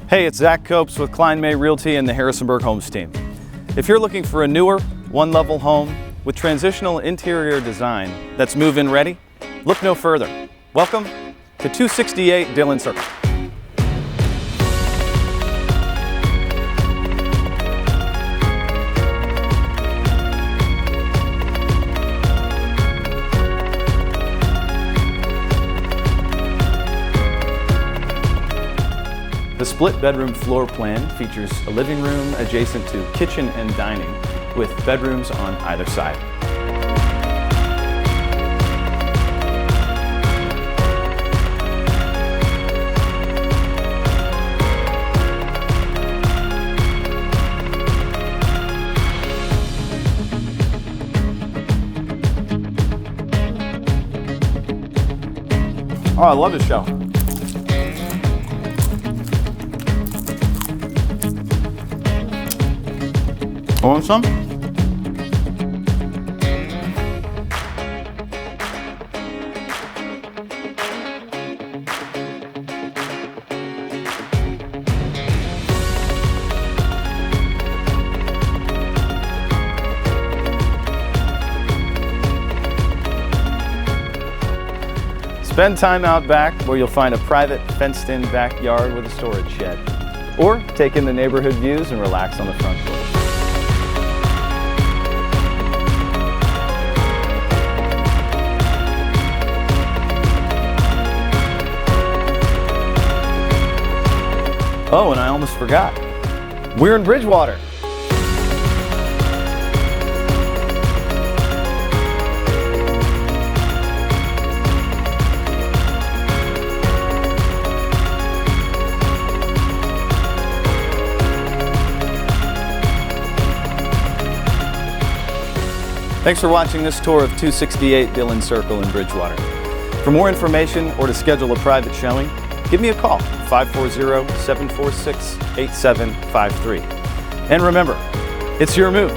Hey, it's Zach Copes with Klein May Realty and the Harrisonburg Homes team. If you're looking for a newer, one-level home with transitional interior design that's move-in ready, look no further. Welcome to 268 Dillon Circle. The split bedroom floor plan features a living room adjacent to kitchen and dining with bedrooms on either side. Oh, I love this show. Want some? Spend time out back where you'll find a private fenced-in backyard with a storage shed. Or take in the neighborhood views and relax on the front porch. Oh, and I almost forgot. We're in Bridgewater. Thanks for watching this tour of 268 Dillon Circle in Bridgewater. For more information or to schedule a private showing, give me a call, 540-746-8753. And remember, it's your move.